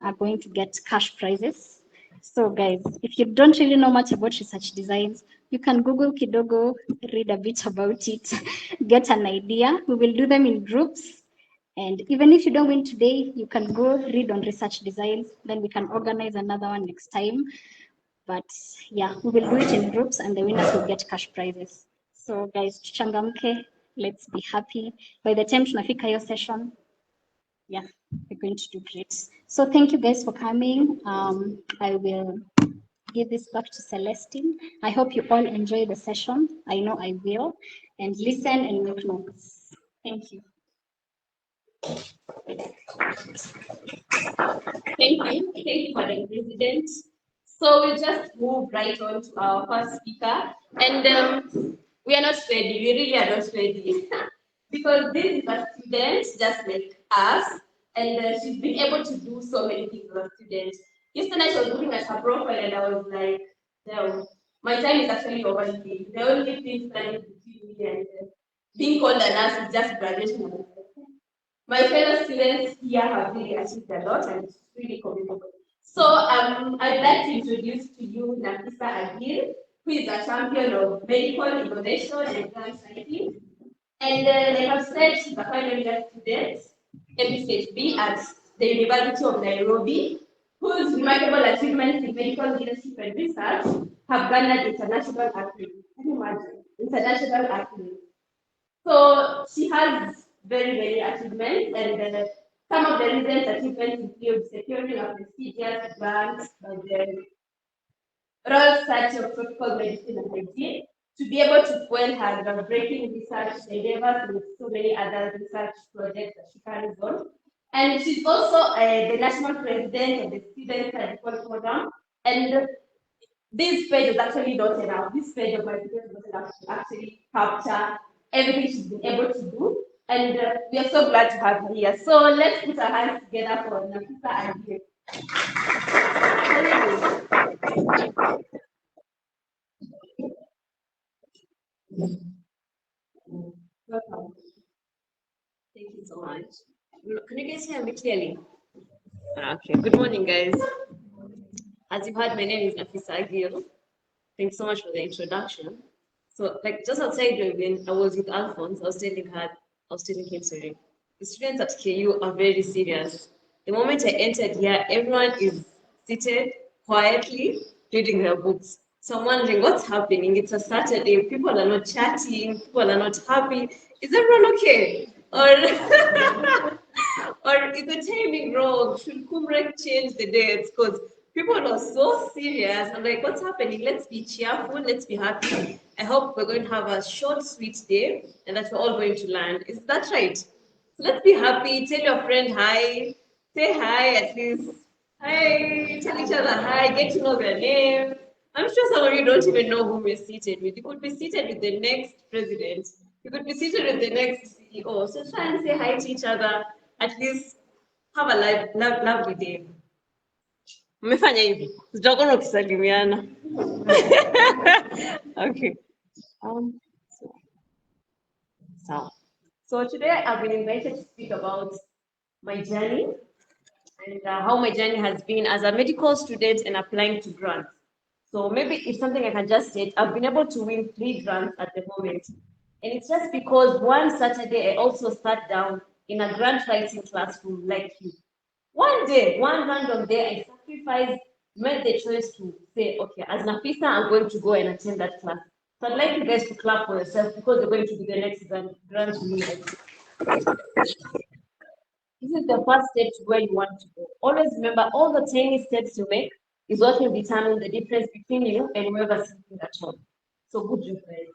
are going to get cash prizes. So guys, if you don't really know much about research designs, you can Google Kidogo, read a bit about it, get an idea. We will do them in groups. And even if you don't win today, you can go read on research designs. Then we can organize another one next time. But yeah, we will do it in groups and the winners will get cash prizes. So guys, tuchangamke, let's be happy. By the time tunafika your session, yeah, we're going to do great. So thank you guys for coming. I will give this back to Celestine. I hope you all enjoy the session. I know I will. And listen and make notes. Thank you. Thank you. Thank you, Madam President. So we'll just move right on to our first speaker. And we are not ready. We really are not ready. Because this is a student just like us. And she's been able to do so many things as a student. Yesterday she was looking at her profile and I was like, no, my time is actually overflowing. The only thing standing between me and being called a nurse is just graduation. My fellow students here have really achieved a lot and it's really commendable. So I'd like to introduce to you Nafisa Agil, who is a champion of medical innovation and grant writing. And like I've said, she's a final year student, MSHB at the University of Nairobi, whose remarkable achievements in medical leadership and research have garnered international acclaim. Can you imagine? International acclaim. So she has very, very achievements, and some of the recent achievements include securing a prestigious grant by the Royal Society of Tropical Medicine and Hygiene to be able to fuel her groundbreaking research endeavors with so many other research projects that she carries on. And she's also the national president of the Student Medical Program. And this page is actually not enough. This page of my video is not enough to actually capture everything she's been able to do. And we are so glad to have her here. So let's put our hands together for Nafisa and you. Welcome. Thank you so much. Can you guys hear me clearly? Okay. Good morning, guys. As you've heard, my name is Nafisa Agil. Thanks so much for the introduction. So, like, just outside when I was with Alphonse, I was telling him, sorry, the students at KU are very serious. The moment I entered here, everyone is seated quietly reading their books. So I'm wondering what's happening. It's a Saturday. People are not chatting. People are not happy. Is everyone okay? Or, or is the timing wrong? Should Kumrek change the dates? Because people are so serious. I'm like, what's happening? Let's be cheerful. Let's be happy. I hope we're going to have a short, sweet day and that we're all going to land. Is that right? So let's be happy. Tell your friend hi. Say hi at least. Hi. Tell each other hi. Get to know their name. I'm sure some of you don't even know who we're seated with. You could be seated with the next president. You could be seated with the next CEO. So try and say hi to each other. At least have a lovely day. Mmefanya hivi. Tutakuwa tukisalimiana. Okay. So today I've been invited to speak about my journey and how my journey has been as a medical student and applying to grants. So maybe it's something I can just say. I've been able to win 3 grants at the moment. And it's just because one Saturday I also sat down in a grant writing classroom like you. One day, one random day, I sacrificed, made the choice to say, okay, as Nafisa, I'm going to go and attend that class. So I'd like you guys to clap for yourself because you're going to be the next grant winner. This is the first step to where you want to go. Always remember, all the tiny steps you make is what will determine the difference between you and whoever's sitting at home. So good job, guys.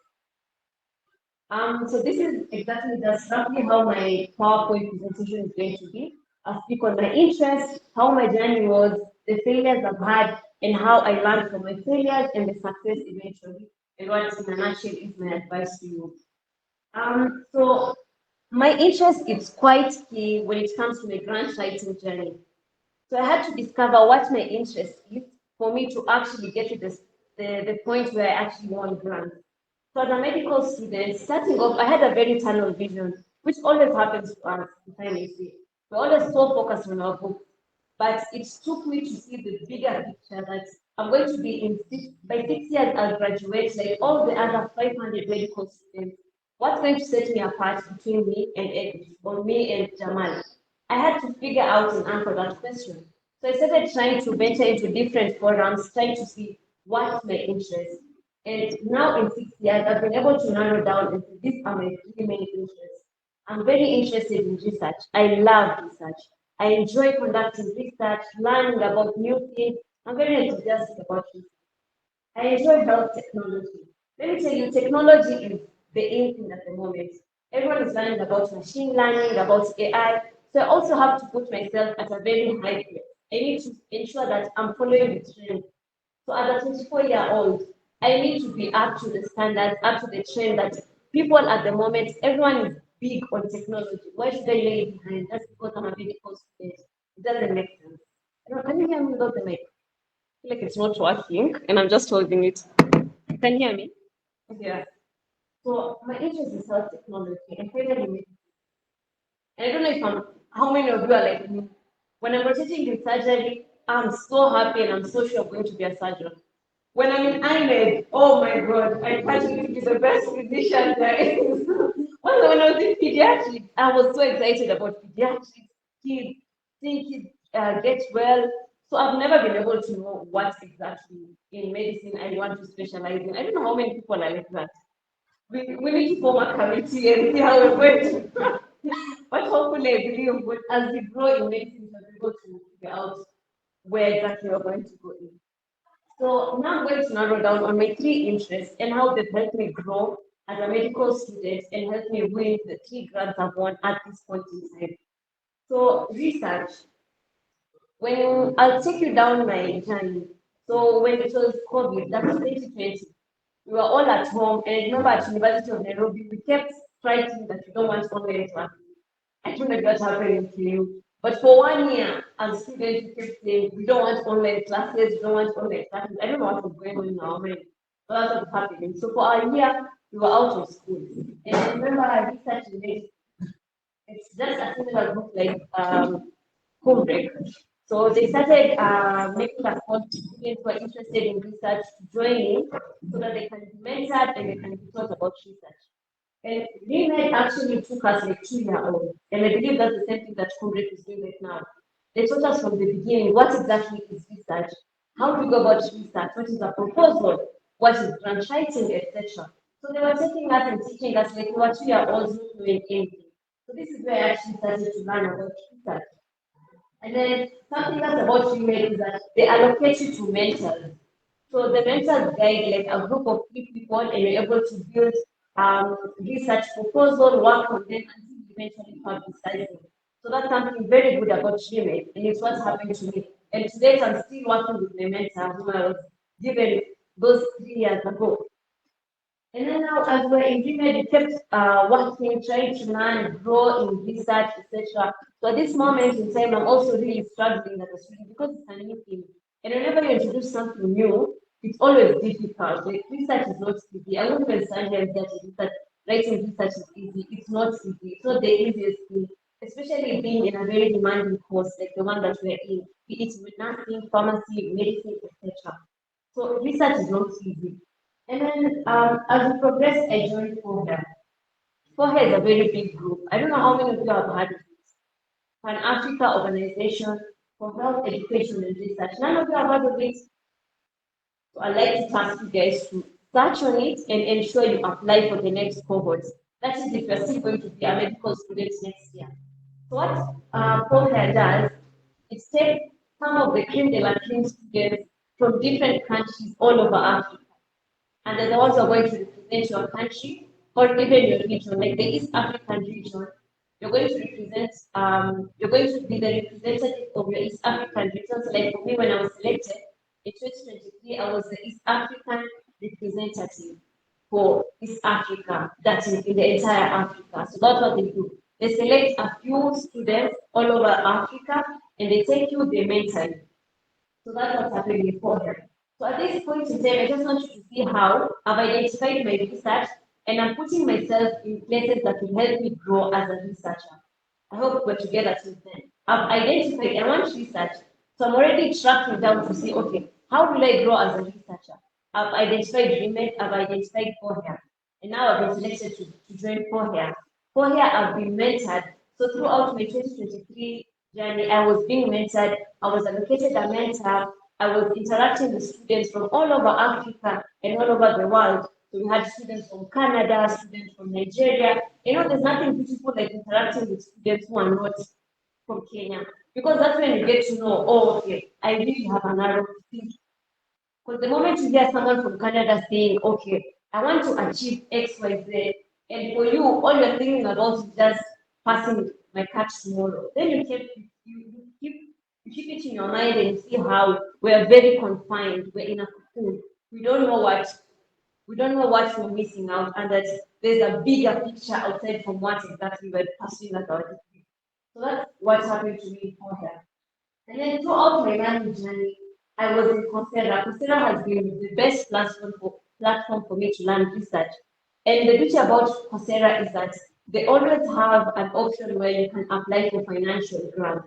So this is exactly just roughly how my PowerPoint presentation is going to be. I'll speak on my interests, how my journey was, the failures I've had, and how I learned from my failures and the success eventually, and what in a nutshell is my advice to you. So my interest is quite key when it comes to my grant writing journey. So I had to discover what my interest is for me to actually get to the point where I actually want grants. So as a medical student, starting off, I had a very tunnel vision, which always happens to us, if I may say. We're always so focused on our book. but it took me to see the bigger picture that I'm going to be by 6 years, I'll graduate like all the other 500 medical students. What's going to set me apart between me and Edith, or me and Jamal? I had to figure out and answer that question. So I started trying to venture into different forums, trying to see what's my interest. And now in 6 years, I've been able to narrow down into these are my three main interests. I'm very interested in research. I love research. I enjoy conducting research, learning about new things. I'm very enthusiastic about research. I enjoy health technology. Let me tell you, technology is the in thing at the moment. Everyone is learning about machine learning, about AI. So I also have to put myself at a very high place. I need to ensure that I'm following the trend. So as a 24-year-old, I need to be up to the standards, up to the trend that people at the moment, everyone is big on technology. Why should I lay behind just because I'm a medical student? It doesn't make sense. Can you hear me without the mic? I feel like it's not working and I'm just holding it. Can you hear me? Yeah. So my interest is health technology and finally, and I don't know if how many of you are like me. When I'm rotating in surgery, I'm so happy and I'm so sure I'm going to be a surgeon. When I'm in IMED, oh my God, I can't wait to be the best physician there is. Also, when I was in pediatrics, I was so excited about pediatrics, kids, seeing kids get well. So I've never been able to know what exactly in medicine I want to specialize in. I don't know how many people are like that. We need to form a committee and see how we're going to. But hopefully, I believe as we grow in medicine, we'll be able to figure out where exactly we're going to go in. So now I'm going to narrow down on my three interests and how they've helped me grow as a medical student and helped me win the three grants I've won at this point in time. So research, when I'll take you down my journey. So when it was COVID, that's 2020, we were all at home, and I remember at University of Nairobi, we kept writing that we don't want online classes. I don't know if that happened to you, but for 1 year, as students, we kept saying we don't want online classes, we don't want online classes. I don't know what was going on in our mind, but that's what was happening. So for a year, we were out of school, and I remember I researched in it. It's just a similar book like home break. So they started making a call to students who are interested in research to join in so that they can be mentored and they can be taught about research. And Greenlight actually took us like 2 year old, and I believe that's the same thing that Kubrick is doing right now. They taught us from the beginning what exactly is research, how to go about research, what is a proposal, what is grant writing, etc. So they were taking us and teaching us like we were 2 year olds not knowing anything. So this is where I actually started to learn about research. And then something else about Greenlight is that they allocate you to mentors. So the mentors guide like a group of three people and you're able to build research proposal, work on them until you eventually publicize them. So that's something very good about GMAT and it's what happened to me. And today I'm still working with my mentor who I was given those 3 years ago. And then now, as we're in GMAT, we kept working, trying to learn, grow in research, etc. So at this moment in time, I'm also really struggling as a student because it's a new thing. And whenever you introduce something new, it's always difficult. Like research is not easy. I won't even stand here and say that writing research is easy. It's not easy. It's not the easiest thing, especially being in a very demanding course like the one that we're in, be it with nursing, pharmacy, medicine, etc. So research is not easy. And then as we progress, I joined FOHA. FOHA is a very big group. I don't know how many of you have heard of it. Pan Africa Organization for Health Education and Research. None of you have heard of it. So I'd like to ask you guys to search on it and ensure you apply for the next cohort. That is if you're still going to be a medical student next year. So what FOHA does, it takes some of the cream de la cream students from different countries all over Africa and then the ones who are going to represent your country or even your region, like the East African region. You're going to represent, you're going to be the representative of your East African region. So like for me, when I was selected in 2023, I was the East African representative for East Africa, that is in the entire Africa. So that's what they do. They select a few students all over Africa and they take you, they mentor you. So that's what's happening before here. So at this point in time, I just want you to see how I've identified my research and I'm putting myself in places that will help me grow as a researcher. I hope we're together till then. I've identified, I want research. So I'm already tracking down to see, okay, how will I grow as a researcher? I've identified women, I've identified Fohea, and now I've been selected to join Fohea. Fohea, I've been mentored. So throughout my 2023 journey, I was being mentored, I was allocated a mentor, I was interacting with students from all over Africa and all over the world. So we had students from Canada, students from Nigeria. You know, there's nothing beautiful like interacting with students who are not from Kenya. Because that's when you get to know, oh, okay, I really have an arrow to think. Because the moment you hear someone from Canada saying, okay, I want to achieve X, Y, Z, and for you, all you're thinking about is just passing my catch tomorrow. Then you keep it in your mind and see how we're very confined, we're in a cocoon. We don't know what we're missing out, and that there's a bigger picture outside from what exactly we're pursuing as our degree. So that's what happened to me for here. And then throughout my learning journey, I was in Coursera. Coursera has been the best platform for me to learn research. And the beauty about Coursera is that they always have an option where you can apply for financial grant.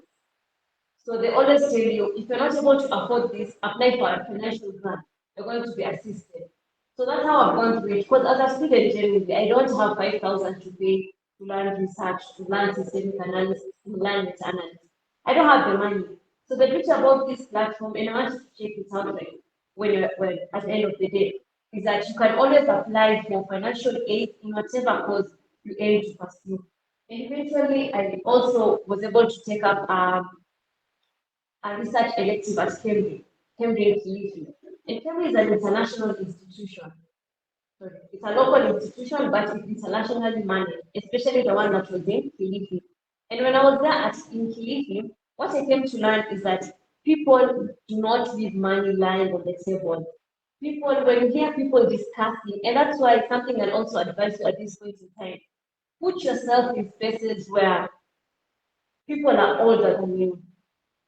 So they always tell you, if you're not able to afford this, apply for a financial grant. You're going to be assisted. So that's how I've gone through it. Because as a student, generally, I don't have 5,000 to pay to learn research, to learn systemic analysis, to learn meta analysis. I don't have the money. So the beauty about this platform, and I want you to check it out like when at the end of the day, is that you can always apply for financial aid in whatever course you aim to pursue. And eventually, I also was able to take up a research elective at Cambridge Kilifi. And Cambridge is an international institution. Sorry, it's a local institution, but it's internationally managed, especially the one that was in Kilifi. And when I was there in Kilifi, what I came to learn is that people do not leave money lying on the table. People, when you hear people discussing, and that's why it's something I'll also advise you at this point in time, put yourself in spaces where people are older than you.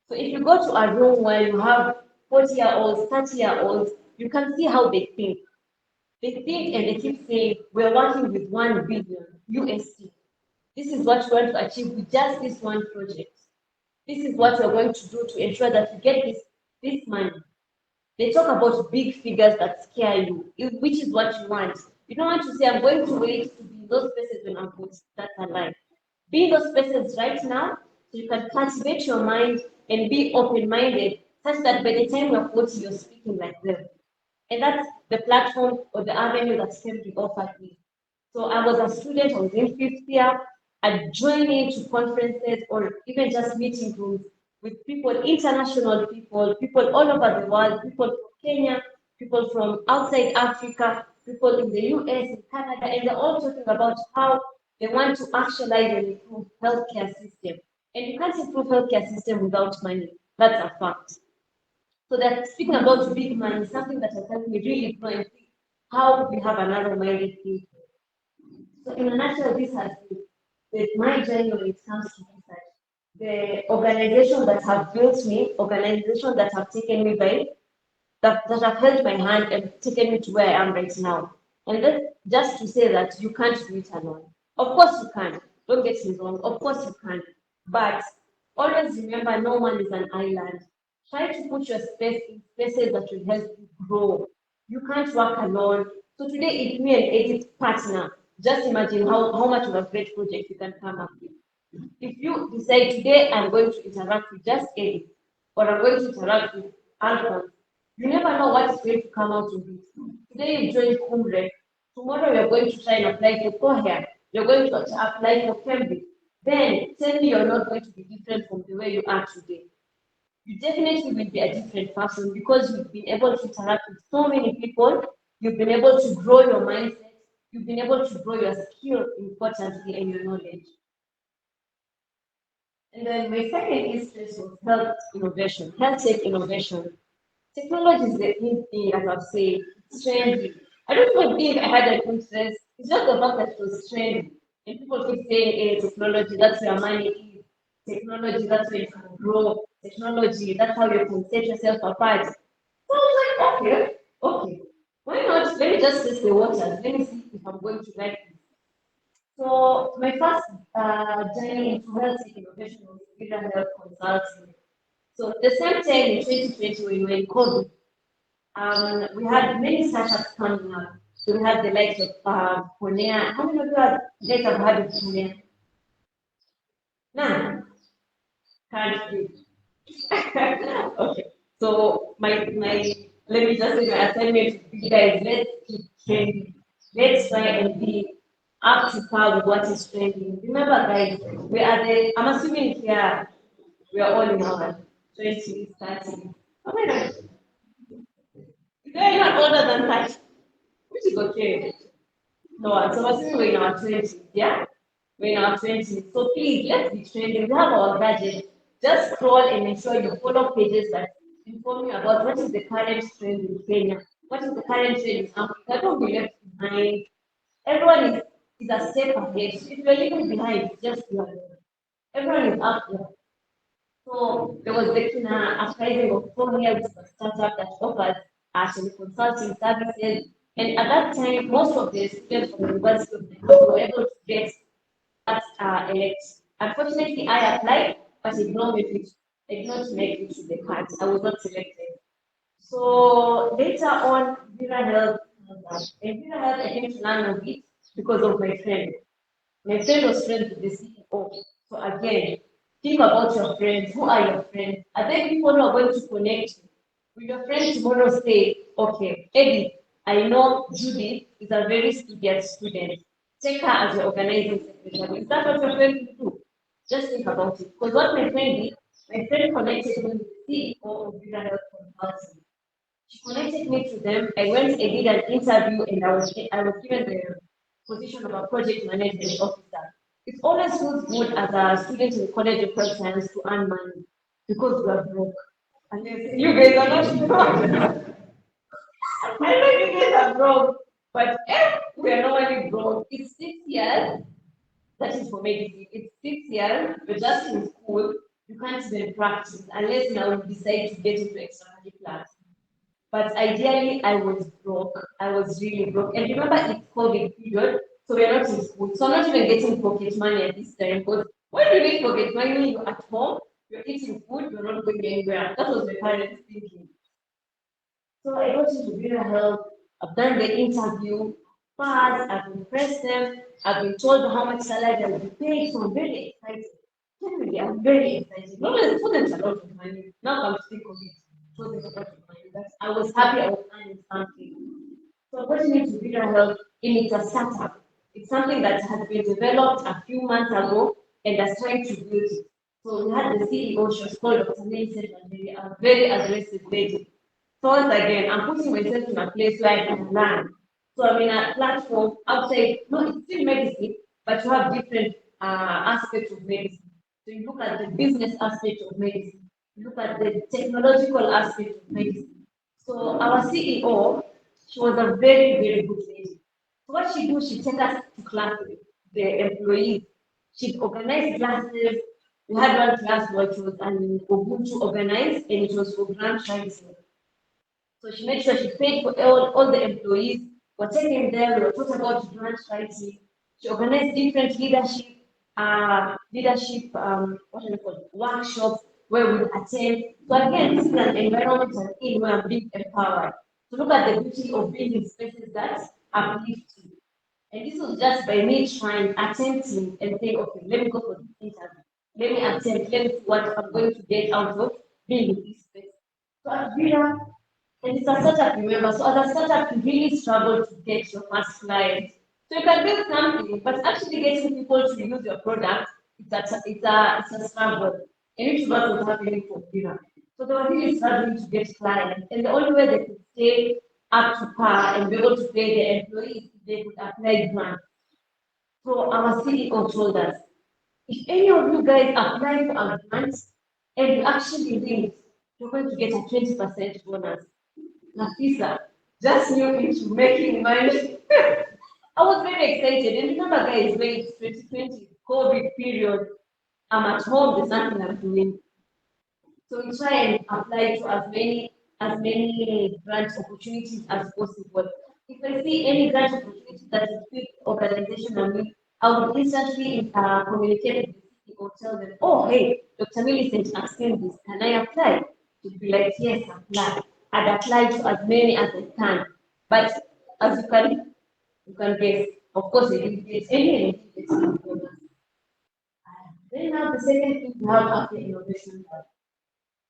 So if you go to a room where you have 40-year-olds, 30-year-olds, you can see how they think. They think and they keep saying, we're working with 1 billion USD. This is what we want to achieve with just this one project. This is what we're going to do to ensure that we get this money. They talk about big figures that scare you, which is what you want. You don't want to say, I'm going to wait to be in those places when I'm 40. That's a lie. Be in those places right now so you can cultivate your mind and be open-minded such that by the time you're 40, you're speaking like them. And that's the platform or the avenue that Cambridge offered me. So I was a student, I was in fifth year, I'd join into conferences or even just meeting rooms with people, international people, people all over the world, people from Kenya, people from outside Africa, people in the US, in Canada, and they're all talking about how they want to actualize and improve healthcare system. And you can't improve healthcare system without money. That's a fact. So that speaking about big money is something that has helped me really grow and see how we have a narrow-minded people. So in a nutshell, this has been my journey when it comes to research. The organization that have built me, organization that have taken me by, that have held my hand and taken me to where I am right now. And then just to say that you can't do it alone. Of course you can. Don't get me wrong. Of course you can. But always remember no one is an island. Try to put your space in spaces that will help you grow. You can't work alone. So today, if me and Edith partner, just imagine how much of a great project you can come up with. If you decide today I'm going to interact with just Edith, or I'm going to interact with Alphonse, you never know what is going to come out of it. Today you join Kumre, tomorrow you're going to try and apply for Cohere, you're going to apply for Cambridge. Then tell me you're not going to be different from the way you are today. You definitely will be a different person because you've been able to interact with so many people, you've been able to grow your mindset, you've been able to grow your skill importantly and your knowledge. And then my second interest was health innovation, health tech innovation. Technology is the in thing, as I've said, it's trendy. I don't even think I had an interest. It's just the fact that it was trendy. And people keep saying, hey, technology, that's where money is. Technology, that's where you can grow. Technology, that's how you can set yourself apart. So I was like, okay. Why not? Let me just test the waters. Let me see if I'm going to like it. So my first journey into health tech innovation was Vida Health Consulting. So the same time in 2020 when we were in COVID, we had many startups coming up. So we had the likes of Ponea. How many of you guys have heard of Ponea? None. Can't do. Okay. So my let me just say my assignment to you guys, let's keep trending. Let's try and be up to par with what is trending. Remember guys, we are the I'm assuming here we are all in our 20s, 30s. Okay, now, if you're anyone older than 30, which is okay. No, so I'm assuming we're in our 20s, yeah? We're in our 20s. So please, let's be trending. We have our gadget. Just scroll and ensure you follow pages that inform you about what is the current trend in Kenya, what is the current trend in Africa. Don't be left behind. Everyone is a step ahead. So if you're leaving behind, just you are there. Everyone is up there. So there was the uprising of Kenya, which is a startup that offers actually consulting services. And at that time, most of the students from the University of Nairobi were able to get that elect. Unfortunately, I applied, but I did not make it to the cards. I was not selected. So later on, Vera Health, and Vera Health, I came to learn of it because of my friend. My friend was friends with the CEO. So again, think about your friends. Who are your friends? Are there people who are going to connect you? Will your friend tomorrow say, okay, Eddie, I know Judy is a very studious student. Take her as your organizing secretary. Is that what your friend will do? Just think about it. Because what my friend connected me with the CEO of Vida Health Consulting. She connected me to them. I went and did an interview and I was given the position of a project management officer. It always feels good as a student in College of Health Science to earn money because we are broke. Unless you guys are not broke. I know you guys are broke, but if we are normally broke, it's 6 years. That is for medicine. It's 6 years. You're just in school. You can't even practice unless now you decide to get into extracurriculars. But ideally, I was broke. I was really broke. And remember, it's COVID period, so we're not in school. So I'm not even getting pocket money at this time. Because when you get pocket money, you're at home, you're eating food, you're not going anywhere. That was my parents thinking. So I got into Vera Health. I've done the interview, passed, I've impressed them, I've been told how much salary I'll be paid, so I'm very excited. Genuinely, I'm very excited. Not only it wasn't a lot of money, now I'm think of it. It wasn't a lot of money. But I was happy I was earning something. So what you need to Vera Health, and it's a startup. It's something that has been developed a few months ago and that's trying to build it. So we had the CEO, she was called Dr. Nelson, and they are very aggressive lady. So once again, I'm putting myself in a place where I can learn. So I'm in a platform outside, no, it's still medicine, but you have different aspects of medicine. So you look at the business aspect of medicine, you look at the technological aspect of medicine. So our CEO, she was a very, very good lady. So what she do, she take us to classes, the employees. She'd organize classes. We had one class which was an Ubuntu organized, and it was for grant writing. So she made sure she paid for all the employees. Were taken there, we were taught about grant writing. She organized different what do you call it, workshops where we would attend. So again, this is an environment and in where I'm being empowered. So look at the beauty of being in spaces that uplift you. And this was just by me trying, attempting, and saying, okay, let me go for this interview. Let me attempt, let me see what I'm going to get out of being in this space. So at Vira, and it's a startup, remember. So as a startup, you really struggle to get your first client. So you can build something, but actually getting people to use your product, it's a struggle. And which is what was happening for Vira. So they were really struggling to get clients. And the only way they could stay up to par and be able to pay their employees, they could apply grants. So our CEO told us, if any of you guys apply for a grant and you actually win it, you're going to get a 20% bonus. Nafisa just new into making money. I was very excited. And remember, guys, when it's 2020 COVID period, I'm at home, there's nothing I'm doing. So we try and apply to as many grant opportunities as possible. If I see any grant opportunity that is with organization I would instantly communicate with the or tell them, oh, hey, Dr. Millicent asking this, can I apply? To be like, yes, apply. I'd apply to as many as I can. But as you can guess, of course, it didn't get any bonus. Then now the second thing we have after innovation lab.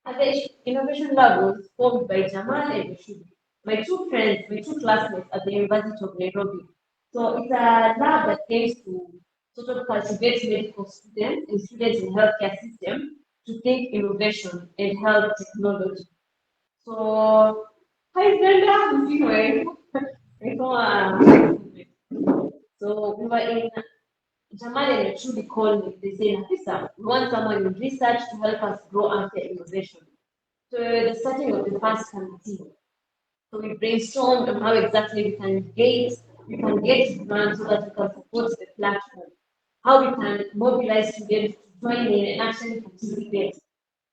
At the innovation lab was formed by Jamal and Rashid, my two friends, my two classmates at the University of Nairobi. So it's a lab that aims to sort of cultivate medical students and students in healthcare system to think innovation and health technology. So, hi Brenda, anyway, so we were in Jamal and truly called me. They say, Nafisa, we want someone in research to help us grow after innovation. So the starting of the first committee. So we brainstormed on how exactly we can get grants so that we can support the platform, how we can mobilize students to join in and actually participate.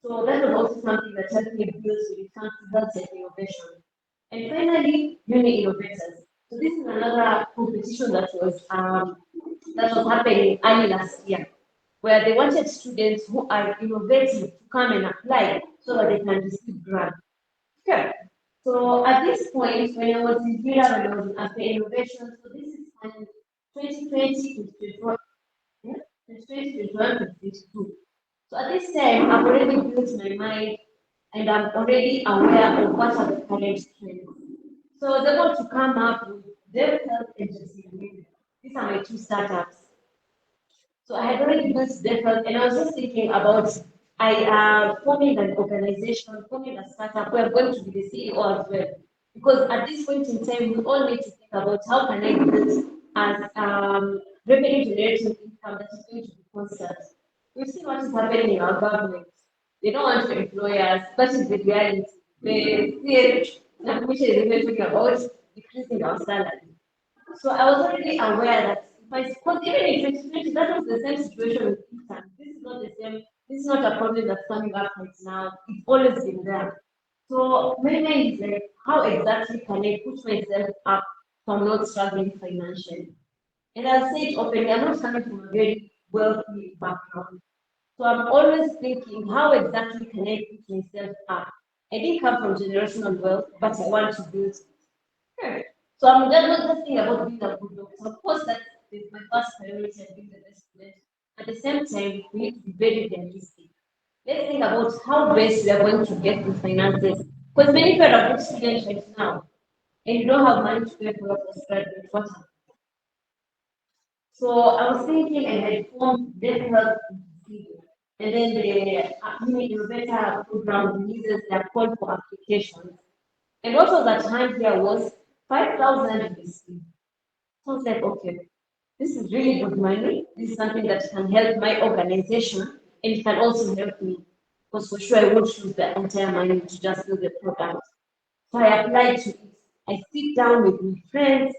So that was also something that helped me build when it comes to health and innovation. And finally, uni innovators. So this is another competition that was happening early last year, where they wanted students who are innovative to come and apply so that they can receive grants. Sure. So at this point, when I was in Villa, when I was in After Innovation, so this is in 2020 to 2021, yeah? 2021 to 2022. So at this time, I've already built my mind and I'm already aware of what are the current trends. So I was able to come up with Dev Health Agency. These are my two startups. So I had already built different, and I was just thinking about forming an organization, forming a startup where I'm going to be the CEO as well. Because at this point in time, we all need to think about how can I build as revenue generating income that is going to be constant. We've seen what is happening in our government. They don't want to employ us, that is the reality. The commission is even talking about decreasing our salary. So I was already aware that if I because even in 2020, that was the same situation with Eastern. This is not the same, this is not a problem that's coming up right now. It's always been there. So my mind is like, how exactly can I put myself up so I'm not struggling financially? And I'll say it openly, I'm not coming from a very wealthy background. So I'm always thinking, how exactly can I put myself up? I didn't come from generational wealth, but I want to build it. Sure. So I'm just not just thinking about being a good doctor. Of course, that is my first priority and being the best student. At the same time, we need to be very realistic. Let's think about how best we are going to get the finances. Because many people are good students right now, and you don't have money to pay for your postgraduate. What happens? So I was thinking I had formed Deaf Health Institute, and then the innovator program releases their call for applications. And what was at hand here was 5,000 received. So I was like, okay, this is really good money. This is something that can help my organization and it can also help me. Because for sure I won't use the entire money to just build the product. So I applied to it. I sit down with my friends,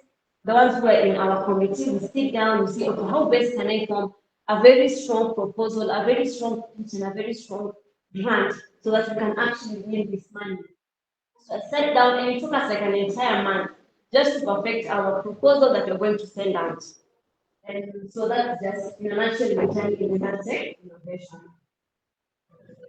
the ones who are in our committee, we sit down, we see, okay, how best can I form a very strong proposal, a very strong pitch, and a very strong grant so that we can actually win this money. So I sat down and it took us like an entire month just to perfect our proposal that we're going to send out. And so that's just in a nutshell, returning in the tech innovation.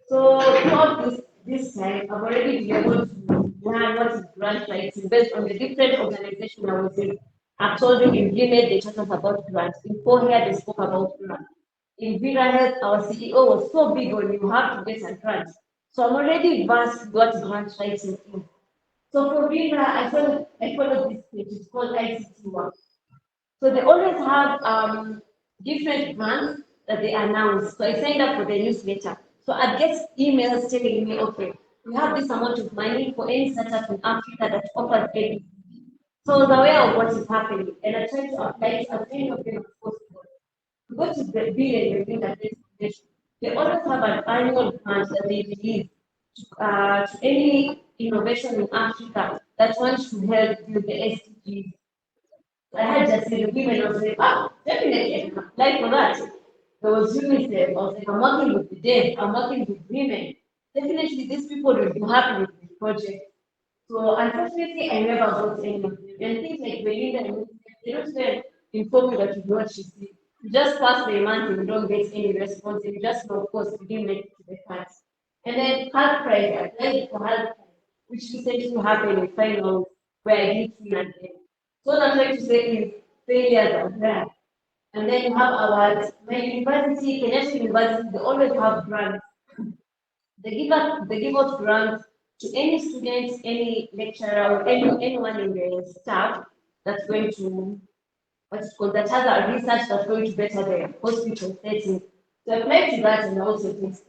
So throughout this time, I've already been able to learn what is grant writing based on the different organizations I was in. I've told you in VMed they taught us about grants. In Korea they spoke about grants. In Vera Health, our CEO was so big on you have to get a grant. So I'm already versed what grant writing is. So for Vera, I followed this page. It's called ICT Work. So they always have different grants that they announce. So I signed up for the newsletter. So I get emails telling me, okay, we have this amount of money for any startup in Africa that offers any. So I was aware of what is happening and I tried to apply to as many of them as possible. We go to the bill and review that foundation. They always have an annual grant that they release to any innovation in Africa that wants to help build the SDGs. I had just seen the women, I was like, ah, definitely I can apply for that. There was UNICEF, I was like, I'm working with the deaf, I'm working with women. Definitely these people will be happy with this project. So unfortunately, I never got any of them. And things like Belinda and UNICEF, they don't even inform you that you know what she said. You just pass the month and you don't get any response, and you just know, of course, you didn't make it to the class. And then health prize, I applied for health prize, which recently happened in finals where I did see again. So what I'm trying to say is failures are there. And then you have awards. My university, Kenyatta University, they always have grants. They give out grants to any students, any lecturer, or anyone in the staff that's going to what's it called that has a research that's going to better the hospital setting. So I applied to that and also this.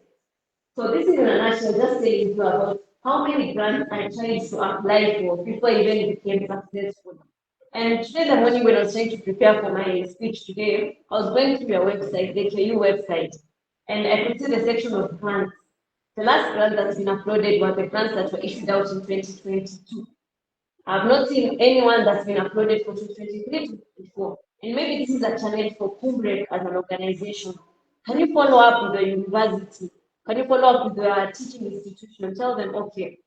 So this is in a nutshell, just telling you about how many grants I tried to apply for before I even became successful. And today the morning when I was trying to prepare for my speech today, I was going through your website, the KU website, and I could see the section of grants. The last grant that's been uploaded was the grants that were issued out in 2022. I've not seen anyone that's been uploaded for 2023 to 2024. And maybe this is a challenge for Kumbrek as an organization. Can you follow up with the university? Can you follow up with the teaching institution? Tell them, okay,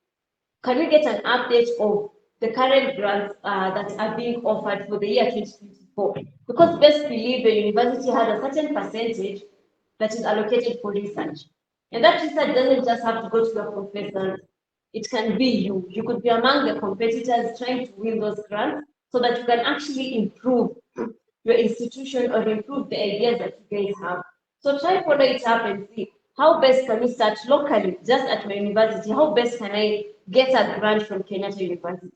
can we get an update of the current grants that are being offered for the year 2024? Because best believe the university has a certain percentage that is allocated for research. And that research doesn't just have to go to your professors. It can be you. You could be among the competitors trying to win those grants so that you can actually improve your institution or improve the ideas that you guys have. So try follow it up and see how best can we start locally, just at my university, how best can I get a grant from Kenyatta University?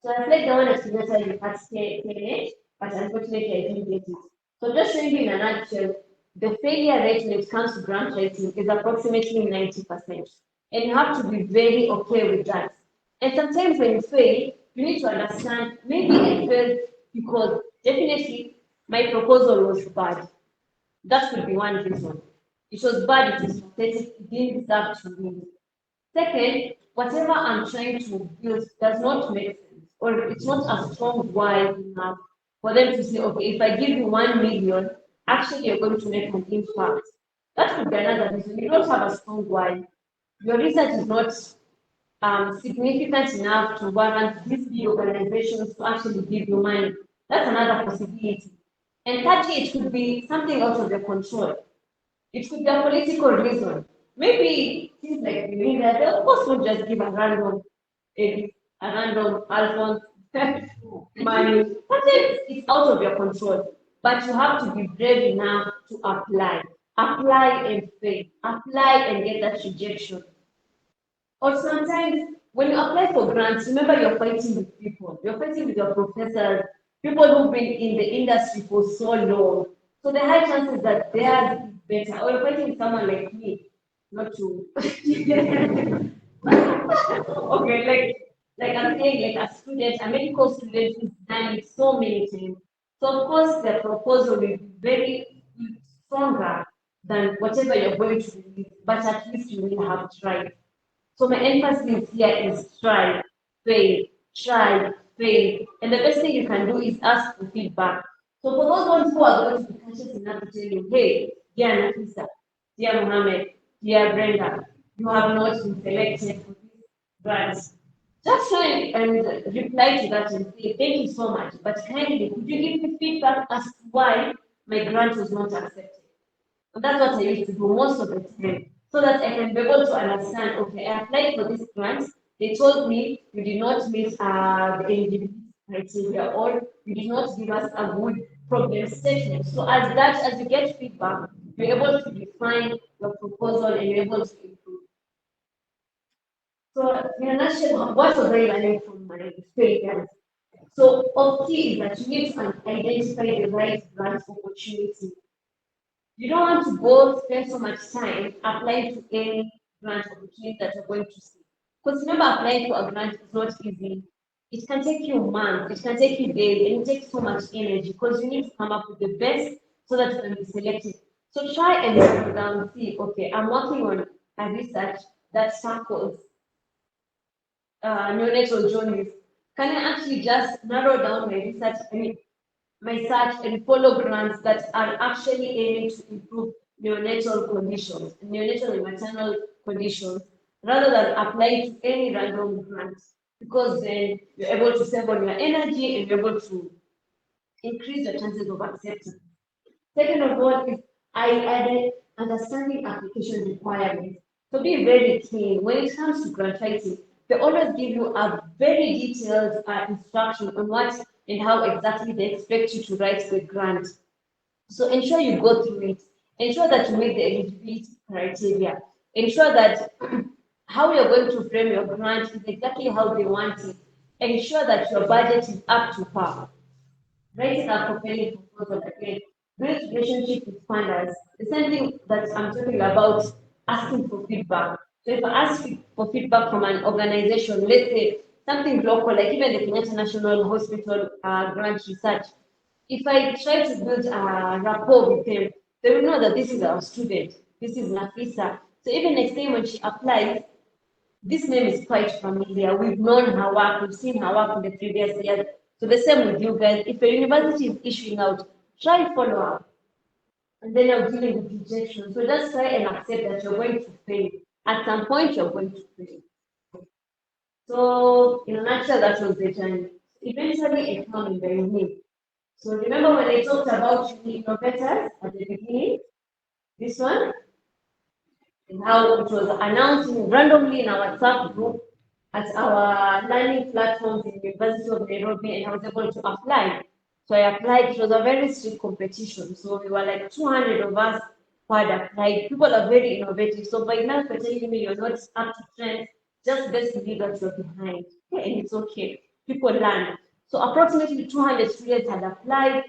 So I applied the one at Kenyatta University, KNH, but unfortunately I didn't get it. So just showing you in a nutshell, the failure rate when it comes to grant writing is approximately 90%. And you have to be very okay with that. And sometimes when you fail, you need to understand maybe I failed because definitely my proposal was bad. That could be one reason. It was bad, it is pathetic, it didn't deserve to win. Second, whatever I'm trying to build does not make sense, or it's not a strong why enough for them to say, okay, if I give you 1 million, actually you're going to make an impact. That could be another reason. You don't have a strong why. Your research is not significant enough to warrant these big organizations to actually give you money. That's another possibility. And thirdly, it could be something out of your control. It could be a political reason. Maybe things like the media, they of course won't just give a random Alphonse money. Sometimes it's out of your control. But you have to be brave enough to apply. Apply and fail. Apply and get that rejection. Or sometimes when you apply for grants, remember you're fighting with people. You're fighting with your professors, people who've been in the industry for so long. So the high chances that theirs is better. Or you're fighting with someone like me, not to. Okay, like I'm saying, like a student, a medical student who's done it so many times. So of course the proposal will be very stronger than whatever you're going to release, but at least you will have tried. So my emphasis here is try, fail. And the best thing you can do is ask for feedback. So for those ones who are going to be conscious enough to tell you, hey, dear Nafisa, dear Mohammed, dear Brenda, you have not been selected for this grant. Just try and reply to that and say, thank you so much, but kindly, could you give me feedback as to why my grant was not accepted? And that's what I used to do most of the time, so that I can be able to understand, okay, I applied for this grant. They told me you did not meet the eligibility criteria, or you did not give us a good problem statement. So as you get feedback, you're able to refine your proposal and you're able to improve. So in a nutshell, what was I learning from my failures? So key is that you need to identify the right grant opportunity. You don't want to go spend so much time applying to any grant opportunity that you're going to see. Because remember, applying for a grant is not easy. It can take you months, it can take you days, and it takes so much energy because you need to come up with the best so that you can be selected. So try and narrow down, see, okay, I'm working on a research that tackles neonatal jaundice. Can I actually just narrow down my research, my search and follow grants that are actually aiming to improve neonatal conditions, neonatal and maternal conditions, rather than applying to any random grant, because then you're able to save on your energy and you're able to increase your chances of acceptance. Second of all is I added understanding application requirements. So be very keen when it comes to grant writing. They always give you a very detailed instruction on what and how exactly they expect you to write the grant. So ensure you go through it. Ensure that you make the eligibility criteria. Ensure that how you're going to frame your grant is exactly how they want it. Ensure that your budget is up to par. Writing a compelling proposal again. Build relationship with funders. The same thing that I'm talking about, asking for feedback. So if I ask for feedback from an organization, let's say something local, like even the Kenyatta National Hospital grant research, if I try to build a rapport with them, they will know that this is our student, this is Nafisa. So even next time when she applies, this name is quite familiar. We've known her work, we've seen her work in the previous years. So the same with you guys. If a university is issuing out, try follow up. And then I'll deal with rejection. So just try and accept that you're going to fail. At some point, you're going to fail. So in a nutshell, that was the journey. Eventually, it came in very neat. So remember when I talked about unique innovators at the beginning? This one? And how it was announced randomly in our WhatsApp group at our learning platforms in the University of Nairobi, and I was able to apply. So I applied. It was a very strict competition. So we were like 200 of us who had applied. People are very innovative. So by now, if you're telling me you're not up to trend, just best believe that you're behind. Okay, and it's okay. People learn. So approximately 200 students had applied.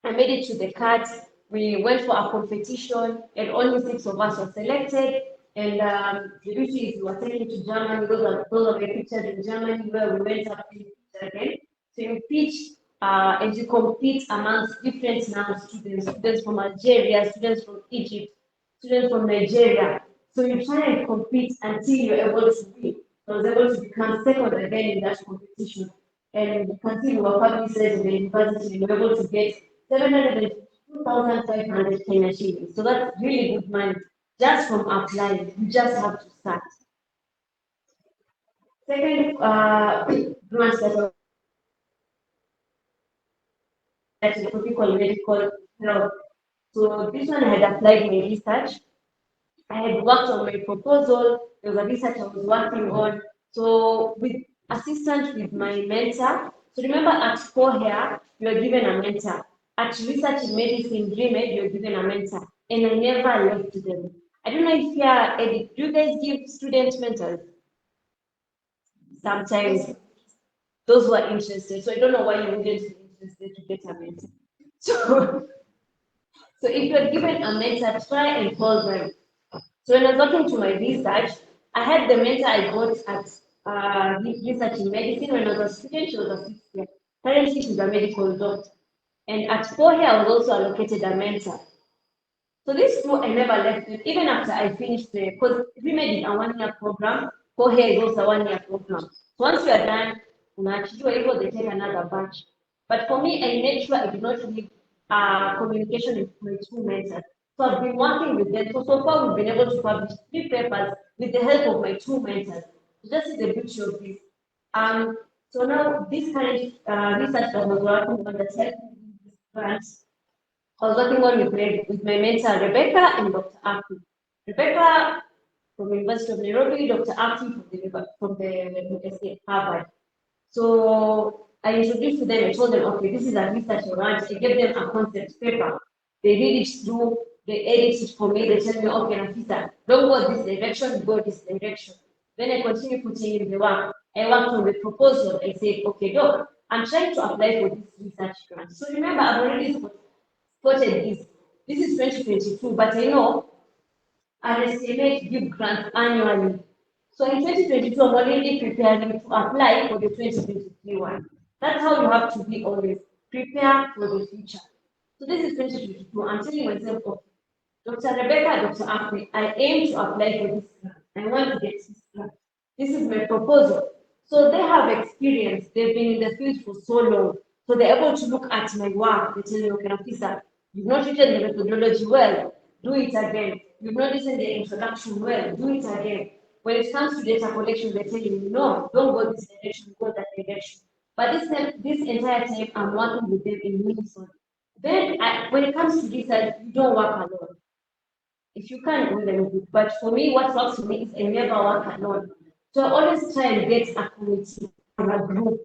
I made it to the cut. We went for a competition, and only 6 of us were selected. And the beauty is we were taken to Germany. Those are the pictures in Germany where we went up to the again. So you pitch and you compete amongst different now students from Algeria, students from Egypt, students from Nigeria. So you try and compete until you're able to win. I was able to become second again in that competition. And you can see we were published in the university, we were able to get 702,500 Kenya shillings. So that's really good money just from applying. You just have to start. Second grant that is for medical health. So this one I had applied my research. I had worked on my proposal. There was a research I was working on. So with assistance with my mentor. So remember at core here, you are given a mentor. At research in medicine, DreamEd, you're given a mentor. And I never left them. I don't know if you are, do you guys give student mentors? Sometimes those who are interested. So I don't know why you wouldn't be interested to get a mentor. So, so if you're given a mentor, try and call them. So when I was working to my research, I had the mentor I got at research in medicine when I was a student. She was a 6th year. Currently, she's a medical doctor. And at 4 year, I was also allocated a mentor. So these two, I never left it, even after I finished the, because we made it a 1 year program. 4 year is also a 1 year program. So once you are done, you are able to take another batch. But for me, I made sure I did not leave communication with my two mentors. So I've been working with them. So far, we've been able to publish 3 papers with the help of my two mentors. So just the beauty of this. So now this current research that I was working on that helped me with this grant, I was working on with my mentor Rebecca and Dr. Aki. Rebecca from University of Nairobi, Dr. Aki from the USA, Harvard. So I introduced to them, I told them, okay, this is a research around. I gave them a concept paper. They read it through, they edit it for me, they tell me, okay, Nafisa, don't go this direction, go this direction. Then I continue putting in the work. I worked on the proposal. I said, okay, doc, I'm trying to apply for this research grant. So remember, I've already spotted this. This is 2022, but I know RSMH give grants annually. So in 2022, I'm already preparing to apply for the 2023 one. That's how you have to be always. Prepare for the future. So this is 2022. I'm telling myself, okay, Dr. Rebecca, Dr. Akme, I aim to apply for this grant. I want to get this grant. This is my proposal. So they have experience. They've been in the field for so long. So they're able to look at my work. They tell me, okay, officer, you've not written the methodology well. Do it again. You've not written the introduction well. Do it again. When it comes to data collection, they tell you, no, don't go this direction, go that direction. But this entire time, I'm working with them in unison. Then when it comes to research, you don't work alone. If you can't do them good. But for me, what works for me is I never work alone. So I always try and get a committee or a group.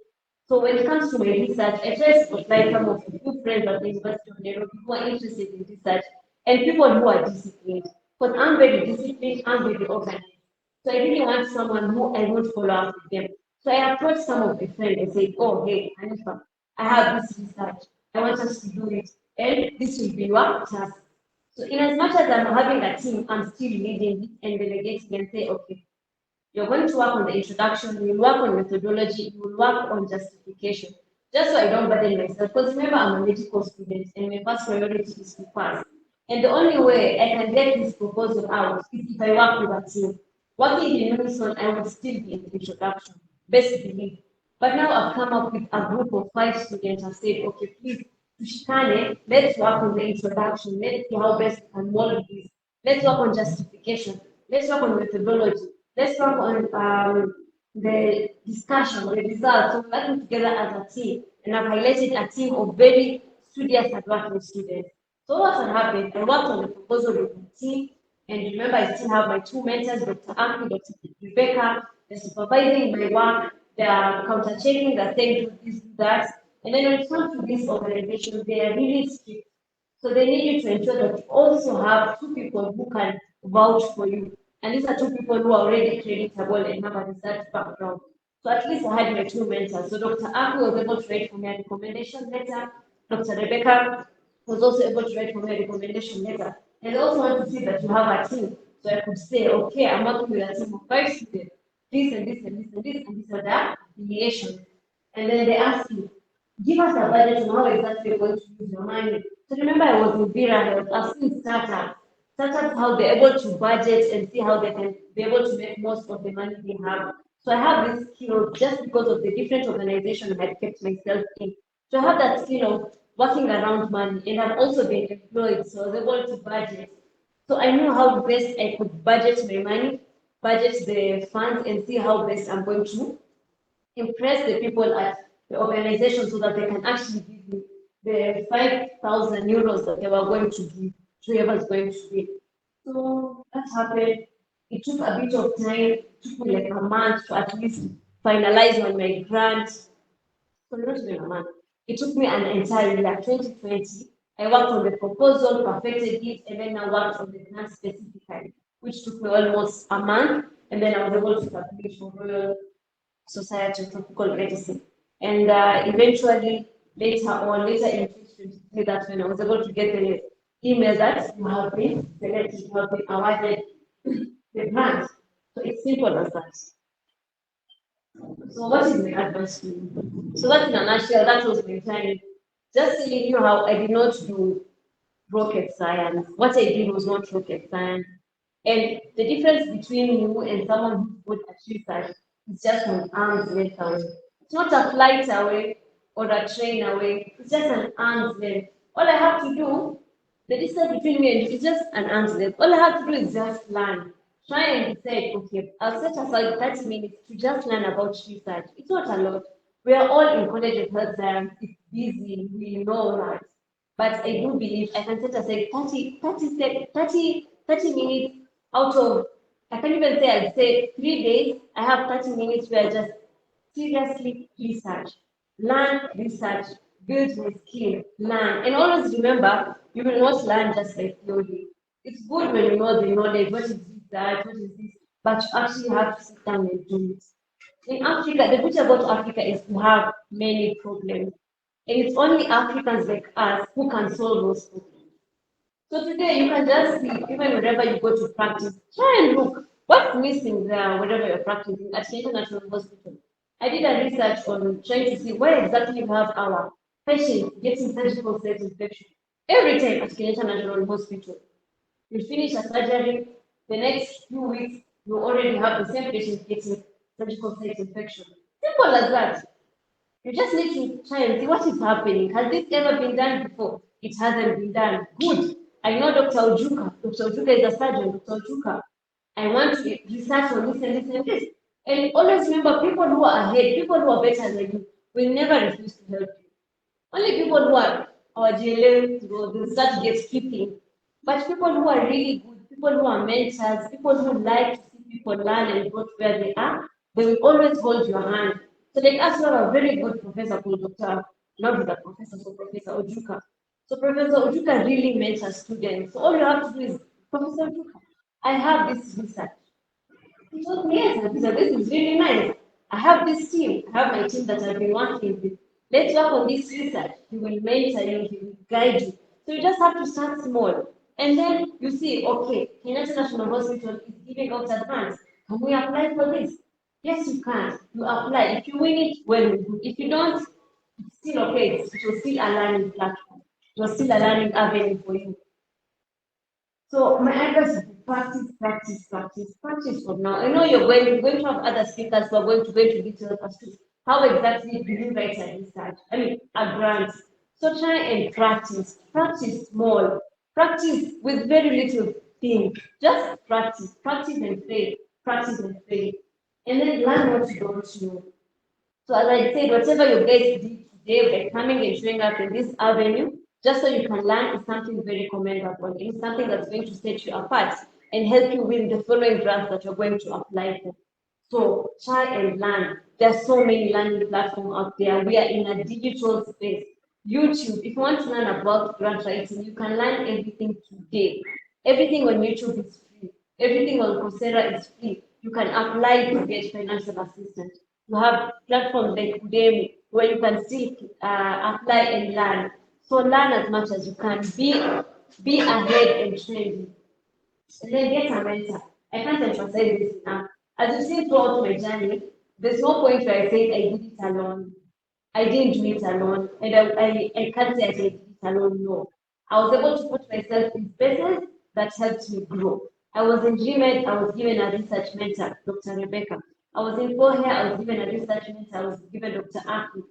So when it comes to my research, I try to apply some of the few friends at the University of Nairobi who are interested in research and people who are disciplined. Because I'm very disciplined, I'm very organized. So I really want someone who I won't follow up with them. So I approached some of the friends and said, oh, hey, Anifa, I have this research. I want us to do it. And this will be your task. So in as much as I'm having a team, I'm still leading it and delegating and say, okay, you're going to work on the introduction, you'll work on methodology, you'll work on justification. Just so I don't burden myself. Because remember, I'm a medical student and my first priority is to pass. And the only way I can get this proposal out is if I work with a team. Working in unison, I would still be in the introduction, best believe. But now I've come up with a group of 5 students. I've said, okay, please, tushikane, let's work on the introduction. Let's see how best we can mold this. Let's work on justification. Let's work on methodology. Let's work on the discussion, the results. So working together as a team. And I've highlighted a team of very studious and working students. So what had happened, I worked on the proposal with my team, and remember I still have my 2 mentors, Dr. Aki, Dr. Rebecca, they're supervising my work, they're counter-checking, they're saying do this, do that. And then when it comes to this organization, they are really strict. So they need you to ensure that you also have 2 people who can vouch for you. And these are 2 people who are already creditable and have a research background. So at least I had my 2 mentors. So Dr. Aki was able to write for me a recommendation letter. Dr. Rebecca was also able to write for me a recommendation letter. And I also want to see that you have a team. So I could say, okay, I'm working with a team of 5 students. This and this and this and this and these are the affiliations. And then they ask you, give us a budget on how exactly you're going to use your money. So remember, I was in Vira, I was asking startups. Startups how they're able to budget and see how they can be able to make most of the money they have. So I have this skill just because of the different organizations I had kept myself in. So I have that skill of working around money, and I've also been employed, so I was able to budget. So I knew how best I could budget my money, budget the funds, and see how best I'm going to impress the people at the organization so that they can actually give me the 5,000 euros that they were going to give to whoever's going to win. So that happened. It took a bit of time, it took me like a month to at least finalize on my grant. So not even a month. It took me an entire year, 2020. I worked on the proposal, perfected it, and then I worked on the grant specifically, which took me almost a month. And then I was able to publish for Royal Society of Tropical Medicine. And eventually, later in 2023, that's when I was able to get the email that you have been selected, you have been awarded the grant. So it's simple as that. So what is my advice to you? So that in a nutshell, that was my time. Just telling you how I did not do rocket science. What I did was not rocket science. And the difference between you and someone who would achieve that is just an arm's length away. It's not a flight away or a train away. It's just an arm's length. All I have to do, the distance between me and you is just an arm's length. All I have to do is just learn. Try and decide, okay, I'll set aside 30 minutes to just learn about research. It's not a lot. We are all in college of health science. It's busy. We know that. But I do believe I can set aside 30 minutes out of, I can't even say I'd say 3 days. I have 30 minutes where I just seriously research, learn, research, build my skill, learn. And always remember, you will not learn just by theory. It's good when you know the knowledge, what is this, that, what is this, but you actually have to sit down and do it. In Africa, the beauty about Africa is to have many problems. And it's only Africans like us who can solve those problems. So today you can just see, even wherever you go to practice, try and look what's missing there, wherever you're practicing at the International Hospital. I did a research on trying to see where exactly we have our patients getting surgical site infection. Every time at Kenyatta National Hospital, you finish a surgery, the next few weeks, you already have the same patient getting surgical site infection. Simple as that. You just need to try and see what is happening. Has this ever been done before? It hasn't been done. Good. I know Dr. Ojuka. Dr. Ojuka is a surgeon. Dr. Ojuka. I want to research on this and this and this. And always remember, people who are ahead, people who are better than you, will never refuse to help you. Only people who are our GLM to go, they'll start gatekeeping. But people who are really good, people who are mentors, people who like to see people learn and go to where they will always hold your hand. So like us, we have a very good professor called Dr. Not the professor, so Professor Ojuka. So Professor Ojuka really mentors students. So all you have to do is, Professor Ojuka, I have this research. He told me, yes, Nafisa, this is really nice. I have this team. I have my team that I've been working with. Let's work on this research. He will mentor you, he will guide you. So you just have to start small. And then you see, okay, Kenyatta National Hospital is giving out advance. Can we apply for this? Yes, you can. You apply. If you win it, well and good. If you don't, it's still okay. It was still a learning platform. It was still a learning avenue for you. So my advice is to practice, practice, practice, practice from now. I know you're going to have other speakers who are going to go into detail as to how exactly do you write a research, a grant. So try and practice, practice small, practice with very little thing. Just practice, practice and fail, practice and fail. And then learn what you don't know. So as I said, whatever you guys did today by coming and showing up in this avenue, just so you can learn, is something very commendable. It's something that's going to set you apart and help you win the following grants that you're going to apply for. So try and learn. There's so many learning platforms out there. We are in a digital space. YouTube, if you want to learn about grant writing, you can learn everything today. Everything on YouTube is free. Everything on Coursera is free. You can apply to get financial assistance. You have platforms like Udemy where you can still apply and learn. So learn as much as you can. Be ahead and trendy. And then get a mentor. I can't emphasize this enough. As you've seen throughout my journey, there's no point where I said I did it alone. I didn't do it alone, and I can't say I did it alone. No, I was able to put myself in spaces that helped me grow. I was in GMED, I was given a research mentor, Dr. Rebecca. I was in Korea, I was given a research mentor, I was given Dr. Aki.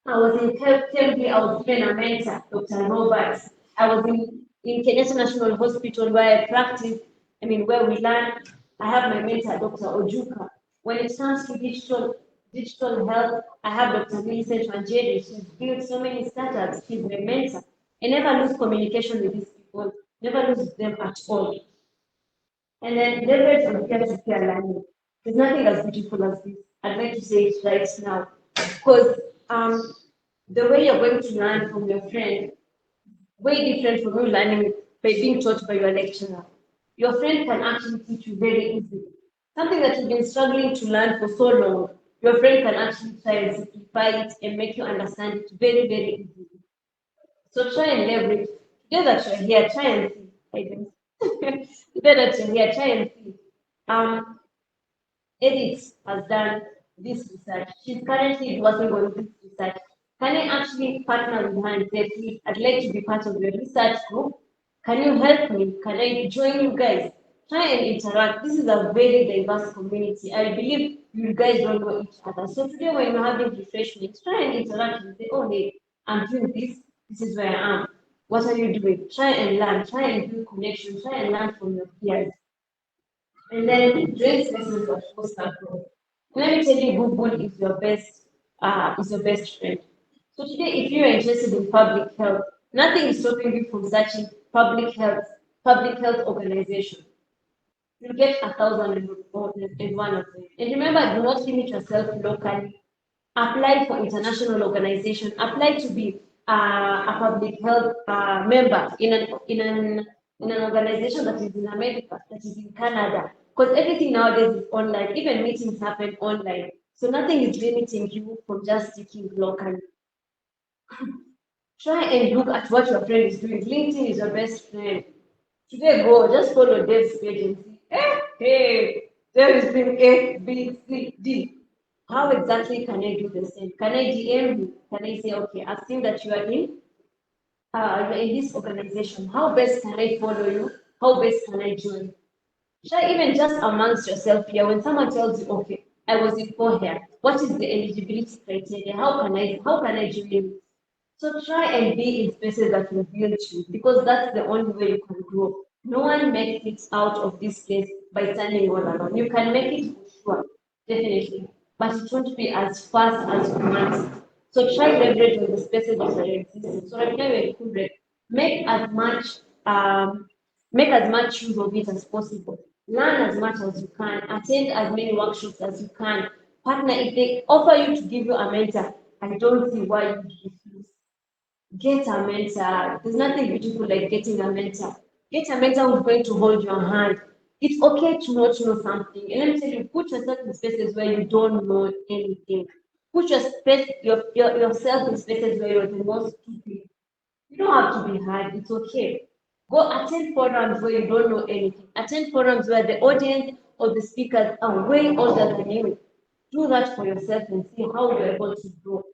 I was in Kelby, I was given a mentor, Dr. Roberts. I was in Kenyatta National Hospital where I practiced, where we learn. I have my mentor, Dr. Ojuka. When it comes to digital health, I have Dr. Millicent Wanjeri. She's built so many startups. She's my mentor. I never lose communication with these people, never lose them at all. And then leverage on peer-to-peer learning. There's nothing as beautiful as this. I'd like to say it right now. Because the way you're going to learn from your friend, way different from you learning by being taught by your lecturer. Your friend can actually teach you very easily. Something that you've been struggling to learn for so long, your friend can actually try and simplify it and make you understand it very, very easily. So try and leverage. Today that you're here, try and see. I don't. Today that you're here, try and see. Edith has done this research. She's currently working on this research. Can I actually partner with her and say, please, I'd like to be part of your research group? Can you help me? Can I join you guys? Try and interact. This is a very diverse community. I believe you guys don't know each other. So today when you're having refreshments, try and interact and say, oh, hey, I'm doing this. This is where I am. What are you doing? Try and learn. Try and build connections. Try and learn from your peers. And then dress lessons that foster growth. Let me tell you, Google is your best friend. So today, if you're interested in public health, nothing is stopping you from searching public health organization. You'll get 1,001 of them. And remember, do not limit yourself locally. Apply for international organization. Apply to be a public health member in an organization that is in America, that is in Canada. Because everything nowadays is online. Even meetings happen online. So nothing is limiting you from just sticking locally. Try and look at what your friend is doing. LinkedIn is your best friend. Today, go just follow Dave's page and see. Hey, there is doing A, B, C, D. How exactly can I do the same? Can I DM you? Can I say, okay, I've seen that you're in this organization. How best can I follow you? How best can I join? Try even just amongst yourself here. When someone tells you, okay, I was in here, what is the eligibility criteria? How can I join you? So try and be in spaces that will build you because that's the only way you can grow. No one makes it out of this place by standing all alone. You can make it for sure, definitely, but it won't be as fast as you want. So try leverage on the spaces that are existing. So right now you're in Kubrick. Make as much um, make as much use of it as possible. Learn as much as you can. Attend as many workshops as you can. Partner, if they offer you to give you a mentor, I don't see why you refuse. Get a mentor. There's nothing beautiful like getting a mentor. Get a mentor who's going to hold your hand. It's okay to not know something. And let me tell you, put yourself in spaces where you don't know anything. Put yourself in spaces where you're the most stupid. You don't have to be hard. It's okay. Go attend forums where you don't know anything. Attend forums where the audience or the speakers are way older than you. Do that for yourself and see how you're able to grow.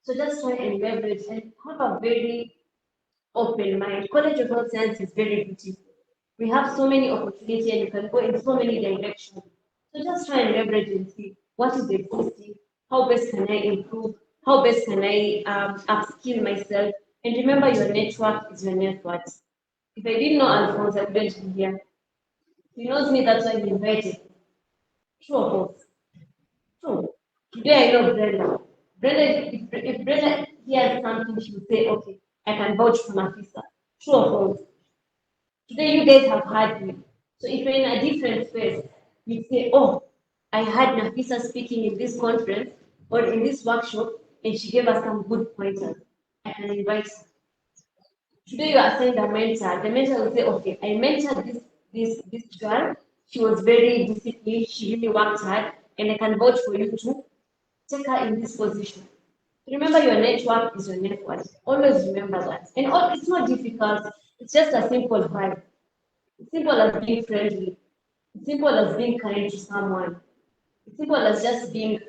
So just try and leverage and have a very open mind. College of Health Science is very beautiful. We have so many opportunities and you can go in so many directions. So just try and leverage and see what is existing, how best can I improve, how best can I upskill myself. And remember, your network is your net worth. If I didn't know Alphonse, I wouldn't be here. He knows me, that's why he invited. True or false? True. Today I know Brenda. Brenda, if Brenda hears something, she will say, okay, I can vouch for Nafisa. True or false? Today you guys have heard me. So if you're in a different space, you say, oh, I had Nafisa speaking in this conference or in this workshop, and she gave us some good pointers. I can invite her. Today you are assigned a mentor. The mentor will say, okay, I mentored this girl. She was very disciplined. She really worked hard, and I can vouch for you to take her in this position. Remember, your network is your network. Always remember that. And it's not difficult. It's just a simple vibe. It's simple as being friendly. It's simple as being kind to someone. It's simple as just being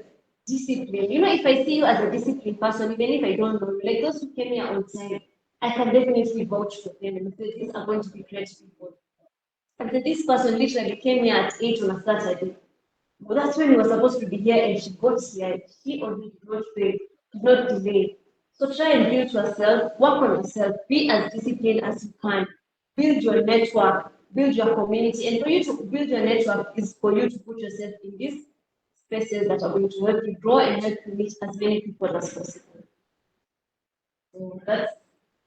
disciplined. You know, if I see you as a disciplined person, even if I don't know you, like those who came here on time, I can definitely vouch for them and say these are going to be great people. And then this person literally came here at 8 on a Saturday. But that's when he was supposed to be here and she got here. She already did not fail, did not delay. So try and build yourself, work on yourself, be as disciplined as you can, build your network, build your community. And for you to build your network is for you to put yourself in these spaces that are going to help you grow and help you meet as many people as possible. So that's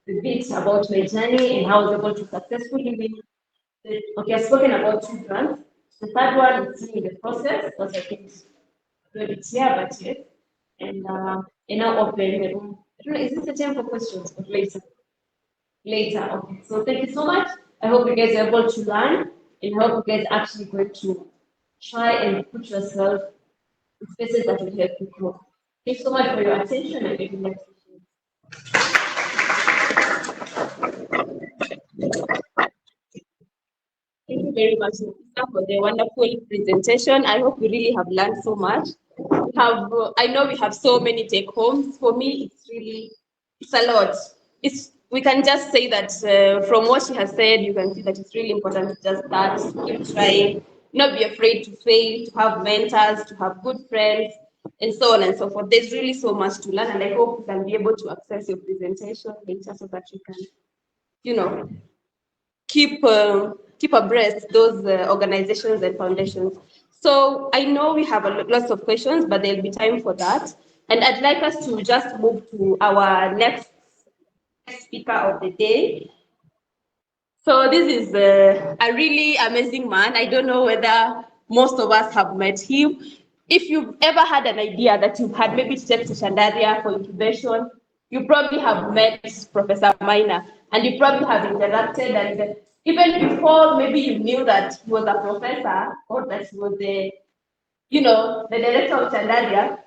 the bit about my journey and how I was able to successfully win. Okay, I've spoken about two grants. The third one is still in the process because I think it's here, but yet. And now open the room. I don't know, is this the time for questions or later? Later, okay. So thank you so much. I hope you guys are able to learn and I hope you guys are actually going to try and put yourself in spaces that will help you grow. Thank you so much for your attention and maybe next session. Thank you very much, Lisa, for the wonderful presentation. I hope we really have learned so much. I know we have so many take homes. For me, it's a lot. We can just say that from what she has said, you can see that it's really important to just start, keep trying, not be afraid to fail, to have mentors, to have good friends, and so on and so forth. There's really so much to learn, and I hope you can be able to access your presentation later so that you can, you know, keep abreast those organizations and foundations. So I know we have lots of questions, but there'll be time for that. And I'd like us to just move to our next speaker of the day. So this is a really amazing man. I don't know whether most of us have met him. If you've ever had an idea that you've had maybe to take to Shandaria for incubation, you probably have met Professor Maina and you probably have interacted, and even before maybe you knew that he was a professor or that he was the director of Shandaria,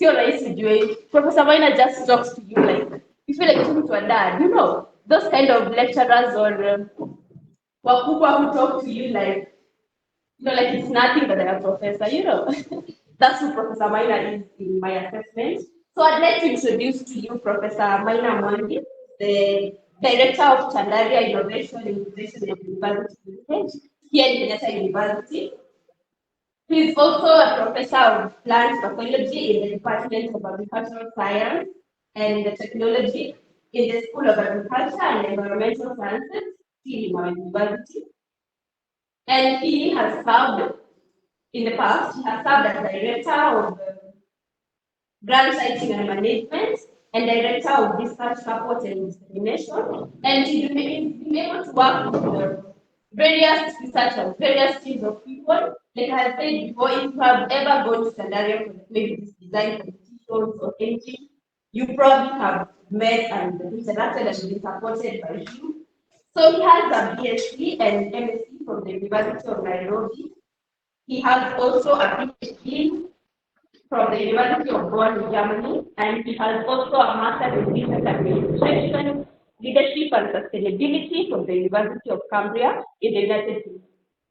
sio rahisi juu Professor Maina just talks to you like you feel like talking to a dad, those kind of lecturers or wakubwa who talk to you like like it's nothing that they're a professor. That's who Professor Maina is in my assessment. So I'd like to introduce to you Professor Maina Mwangi, the Director of Chandaria Innovation, Incubation and University Research here at Kenyatta University. He is also a professor of plant pathology in the Department of Agricultural Science and Technology in the School of Agriculture and Environmental Sciences here in our university. And he has served in the past, he has served as director of grant writing and management, and director of research support and dissemination. And he's been able to work with the various researchers, various teams of people. Like I said before, if you have ever gone to scenario for maybe this design competitions or anything, you probably have met and interacted and been supported by him. So he has a BSc and MSc from the University of Nairobi. He has also a PhD from the University of Bonn in Germany, and he has also a Master's in Business Administration, Leadership and Sustainability from the University of Cambria in the United States.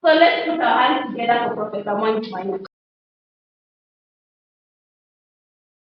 So let's put our hands together for Professor Mwangi.